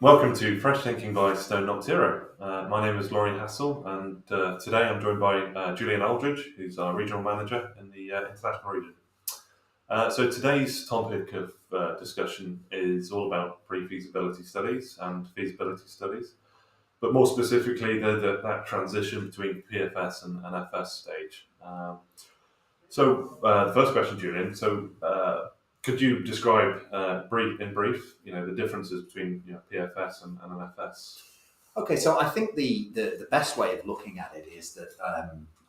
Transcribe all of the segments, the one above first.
Welcome to Fresh Thinking by Snowden Optiro. My name is Laurie Hassall, and today I'm joined by Julian Aldridge, who's our regional manager in the international region. So today's topic of discussion is all about pre-feasibility studies and feasibility studies, but more specifically that transition between PFS and FS stage. So the first question, Julian. Could you describe in brief, the differences between PFS and an FS? Okay, so I think the best way of looking at it is that,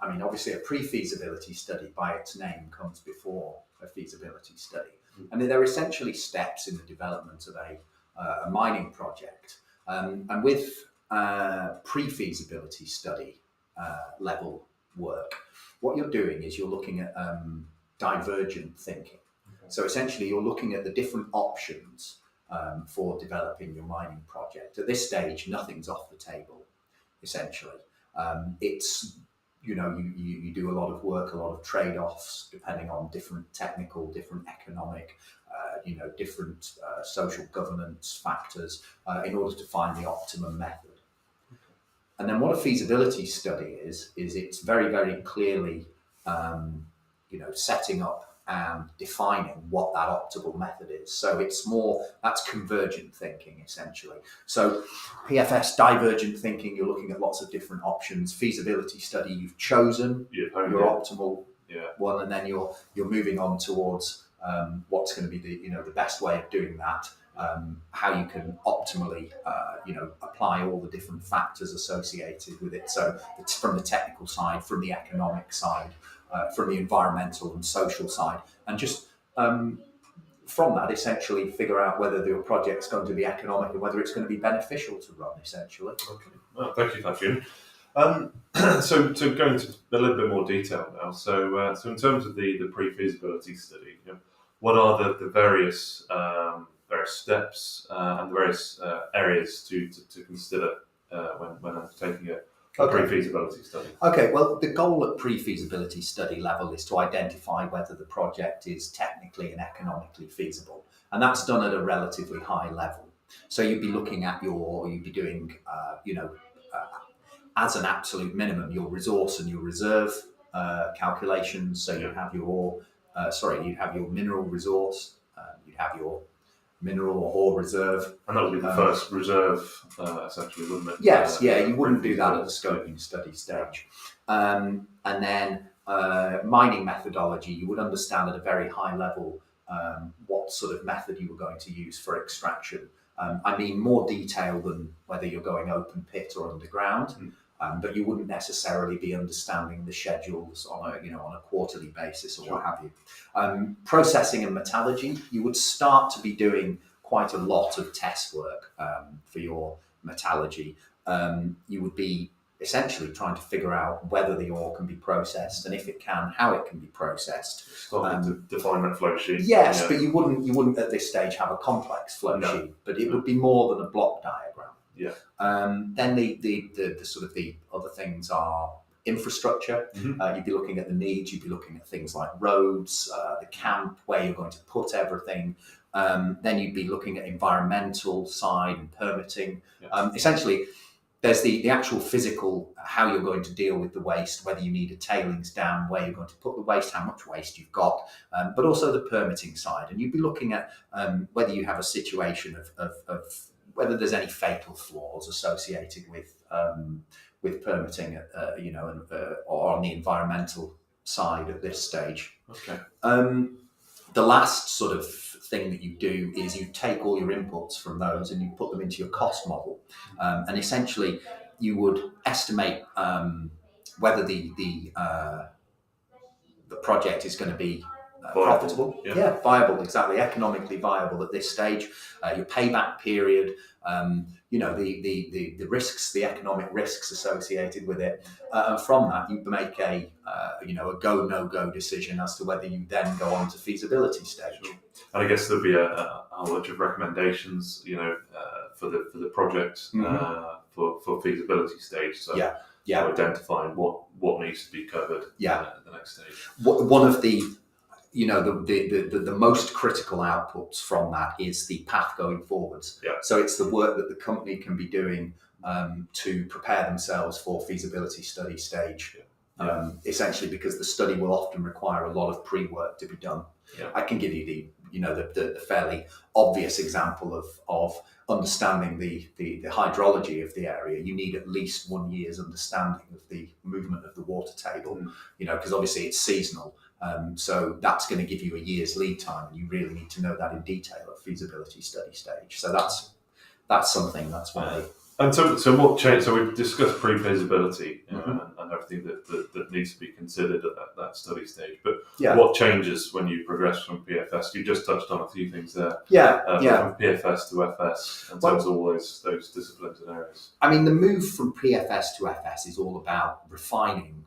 obviously a pre-feasibility study by its name comes before a feasibility study. And they're essentially steps in the development of a mining project. And with pre-feasibility study level work, what you're doing is you're looking at divergent thinking. So essentially, you're looking at the different options for developing your mining project. At this stage, nothing's off the table, essentially. It's, you do a lot of work, a lot of trade-offs, depending on different technical, different economic, different social governance factors in order to find the optimum method. And then what a feasibility study is it's very, very clearly, setting up and defining what that optimal method is. So that's convergent thinking, essentially. So PFS, divergent thinking, you're looking at lots of different options. Feasibility study, you've chosen your optimal one, and then you're moving on towards what's going to be the best way of doing that, how you can optimally apply all the different factors associated with it. So it's from the technical side, from the economic side, from the environmental and social side, and just from that essentially figure out whether your project's going to be economic and whether it's going to be beneficial to run, essentially. Okay, well, thank you for that, Jim. So to go into a little bit more detail now, so in terms of the pre-feasibility study, what are the various steps and the various areas to consider when undertaking a pre-feasibility study? Okay, well, the goal at pre-feasibility study level is to identify whether the project is technically and economically feasible. And that's done at a relatively high level. So you'd be looking at you'd be doing, as an absolute minimum, your resource and your reserve calculations. So you have you'd have your mineral resource, you'd have your mineral or ore reserve. And that would be the first reserve, essentially, wouldn't it? Yes, you wouldn't do that at the scoping study stage. And then mining methodology, you would understand at a very high level what sort of method you were going to use for extraction. More detail than whether you're going open pit or underground. But you wouldn't necessarily be understanding the schedules on a quarterly basis or what have you. Processing and metallurgy, you would start to be doing quite a lot of test work for your metallurgy. You would be essentially trying to figure out whether the ore can be processed, and if it can, how it can be processed. Starting to define that flow sheet. Yes, but you wouldn't at this stage have a complex flow sheet, but it would be more than a block diagram. Yeah. Then the sort of the other things are infrastructure. You'd be looking at the needs. You'd be looking at things like roads, the camp, where you're going to put everything. Then you'd be looking at environmental side and permitting. Essentially, there's the actual physical, how you're going to deal with the waste, whether you need a tailings dam, where you're going to put the waste, how much waste you've got, but also the permitting side. And you'd be looking at whether you have a situation of whether there's any fatal flaws associated with permitting, or on the environmental side at this stage. Okay. The last sort of thing that you do is you take all your inputs from those and you put them into your cost model, and essentially you would estimate whether the project is going to be profitable, viable, exactly, economically viable at this stage. Your payback period, the risks, the economic risks associated with it, and from that you make a go no go decision as to whether you then go on to feasibility stage. Sure. And I guess there'll be a whole bunch of recommendations, for the project for feasibility stage. So identifying what needs to be covered at the next stage. One of the the most critical outputs from that is the path going forwards. Yeah. So it's the work that the company can be doing to prepare themselves for feasibility study stage. Yeah. Essentially, because the study will often require a lot of pre-work to be done. Yeah. I can give you the fairly obvious example of understanding the hydrology of the area. You need at least 1 year's understanding of the movement of the water table, because obviously it's seasonal. So that's going to give you a year's lead time, and you really need to know that in detail at feasibility study stage. So that's something. That's why. And so what changed? So we've discussed pre-feasibility and everything that needs to be considered at that study stage. But what changes when you progress from PFS? You just touched on a few things there. From PFS to FS in terms of all those disciplines and areas. I mean, the move from PFS to FS is all about refining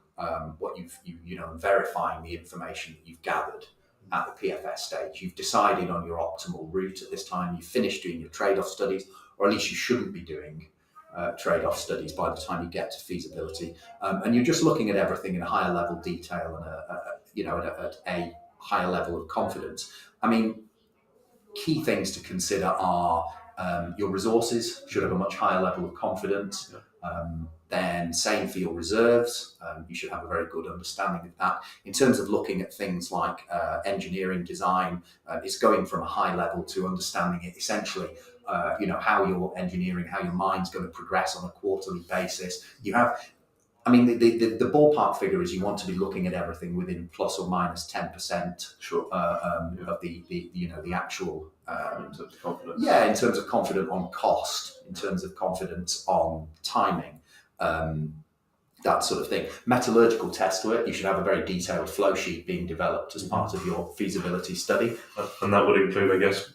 what you've and verifying the information that you've gathered at the PFS stage. You've decided on your optimal route at this time. You've finished doing your trade-off studies, or at least you shouldn't be doing trade-off studies by the time you get to feasibility, and you're just looking at everything in a higher level detail and at a higher level of confidence. I mean, key things to consider are your resources should have a much higher level of confidence. Then same for your reserves. You should have a very good understanding of that. In terms of looking at things like engineering design, it's going from a high level to understanding it essentially. How your engineering, how your mind's going to progress on a quarterly basis. You have, I mean, the ballpark figure is you want to be looking at everything within plus or minus 10% of the actual. In terms of confidence. Yeah, in terms of confidence on cost, in terms of confidence on timing, that sort of thing. Metallurgical test work, you should have a very detailed flow sheet being developed as part of your feasibility study. And that would include, I guess,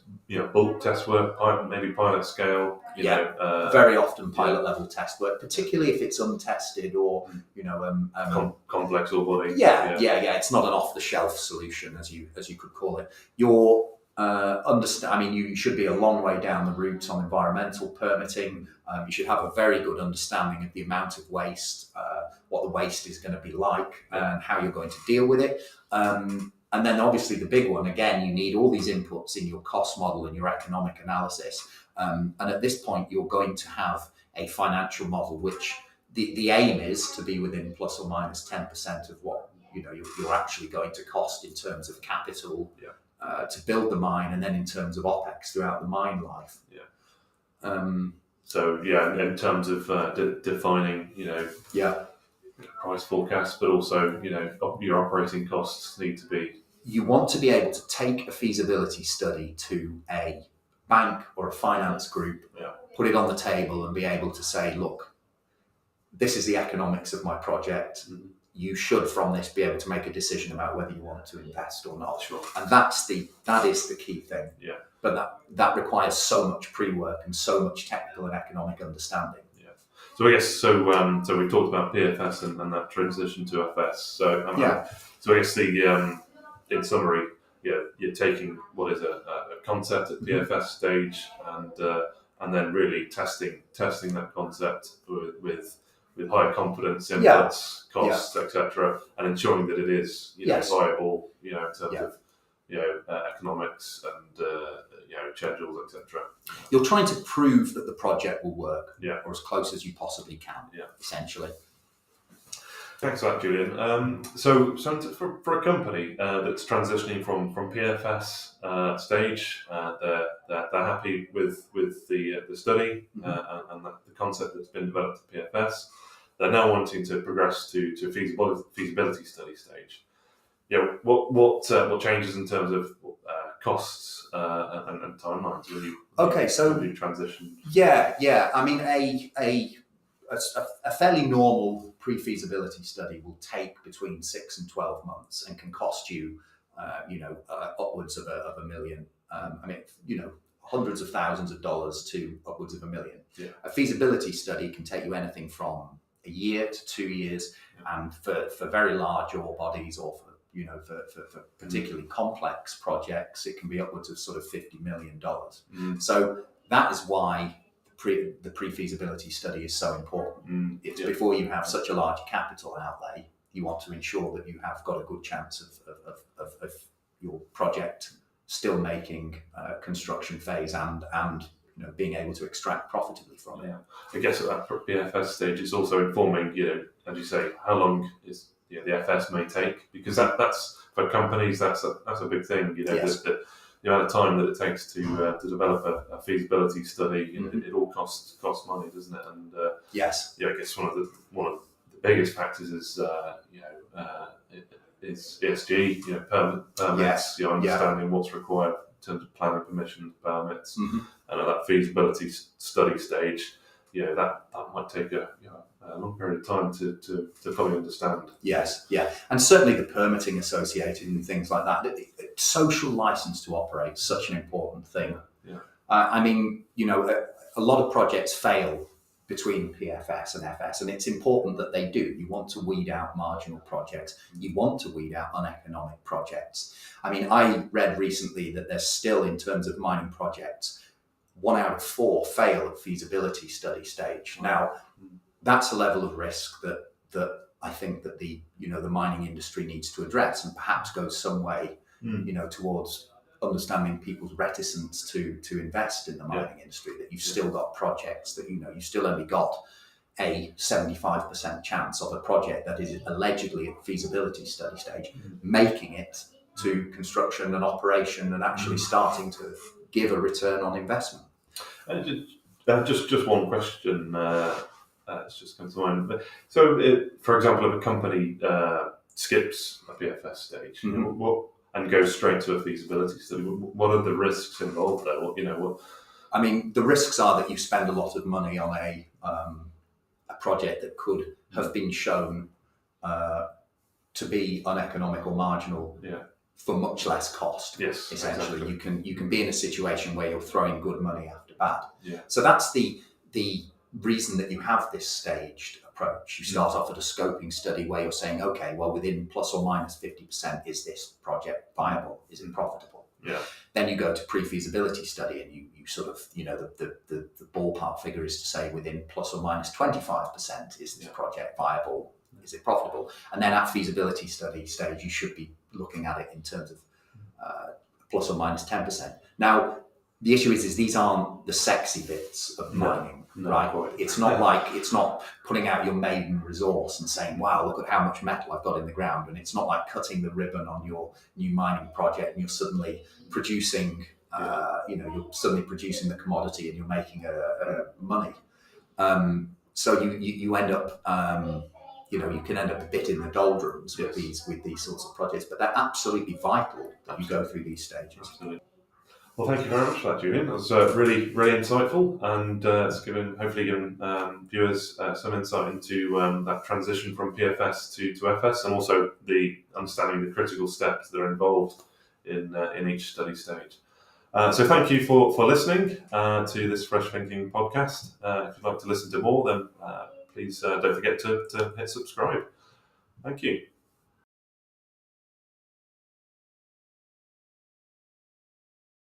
bulk test work, maybe pilot scale. Very often pilot level test work, particularly if it's untested or complex ore body. Yeah. It's not an off-the-shelf solution, as you could call it. You should be a long way down the route on environmental permitting. You should have a very good understanding of the amount of waste, what the waste is going to be like, and how you're going to deal with it. And then obviously the big one, again, you need all these inputs in your cost model and your economic analysis. And at this point, you're going to have a financial model, which the aim is to be within plus or minus 10% of what you're actually going to cost in terms of capital to build the mine, and then in terms of OPEX throughout the mine life. In terms of defining, price forecasts, but also, your operating costs need to be. You want to be able to take a feasibility study to a bank or a finance group, put it on the table and be able to say, look, this is the economics of my project. You should, from this, be able to make a decision about whether you want to invest or not. Sure. And that is the key thing. Yeah. But that requires so much pre-work and so much technical and economic understanding. Yeah. So I guess so we talked about PFS and that transition to FS. So I guess in summary, you're taking what is a concept at PFS stage and then really testing that concept with high confidence inputs, costs, etc., and ensuring that it is viable, in terms of economics and schedules, etc. You're trying to prove that the project will work, or as close as you possibly can, essentially. Thanks for that, Julian. So for a company that's transitioning from PFS stage, they're happy with the study and the concept that's been developed at PFS. They're now wanting to progress to feasibility study stage. What changes in terms of costs and timelines when you transition? I mean, a fairly normal pre-feasibility study will take between 6 and 12 months and can cost you, upwards of $1 million. Hundreds of thousands of dollars to upwards of $1 million. Yeah. A feasibility study can take you anything from a year to 2 years, and for very large ore bodies or for particularly complex projects, it can be upwards of sort of $50 million. So that is why the pre-feasibility study is so important. It's before you have such a large capital outlay, you want to ensure that you have got a good chance of your project still making construction phase and being able to extract profitably from it. Yeah, I guess at that PFS stage, it's also informing, as you say, how long is the FS may take, because that's for companies, that's a big thing. Yes. The amount of time that it takes to develop a feasibility study, it all costs money, doesn't it? And yes, I guess one of the biggest factors is is ESG, permits, Yes. understanding what's required in terms of planning permissions, permits, Mm-hmm. and at that feasibility study stage, that might take a long period of time to fully understand. Yes, yeah, and certainly the permitting associated and things like that. Social license to operate is such an important thing. Yeah. I mean, a lot of projects fail between PFS and FS, and it's important that they do. You want to weed out marginal projects. You want to weed out uneconomic projects. I mean, I read recently that there's still, in terms of mining projects, 1 out of 4 fail at feasibility study stage. Now, that's a level of risk that I think that the mining industry needs to address, and perhaps goes some way, towards understanding people's reticence to invest in the mining industry. That you've still got projects that you've still only got a 75% chance of a project that is allegedly at feasibility study stage, making it to construction and operation and actually starting to give a return on investment. Just one question. It's just come to mind. So, for example, if a company skips a PFS stage, and goes straight to a feasibility study, what are the risks involved there? I mean, the risks are that you spend a lot of money on a project that could have been shown to be uneconomic or marginal for much less cost. Yes, essentially, exactly. you can be in a situation where you're throwing good money after bad. Yeah. So that's the reason that you have this staged approach. You start off at a scoping study where you're saying, okay, well, within plus or minus 50%, is this project viable? Is it profitable? Yeah. Then you go to pre-feasibility study, and you sort of, the ballpark figure is to say within plus or minus 25%, is this project viable? Is it profitable? And then at feasibility study stage, you should be looking at it in terms of plus or minus 10%. Now, the issue is these aren't the sexy bits of mining, right? It's not putting out your maiden resource and saying, wow, look at how much metal I've got in the ground. And it's not like cutting the ribbon on your new mining project and you're suddenly producing, you're suddenly producing the commodity and you're making money. So you end up, you can end up a bit in the doldrums with these sorts of projects, but they're absolutely vital that you go through these stages. Absolutely. Well, thank you very much for that, Julian. That was really, really insightful, and it's hopefully given viewers some insight into that transition from PFS to FS, and also the understanding the critical steps that are involved in each study stage. So thank you for listening to this Fresh Thinking podcast. If you'd like to listen to more, then please don't forget to hit subscribe. Thank you.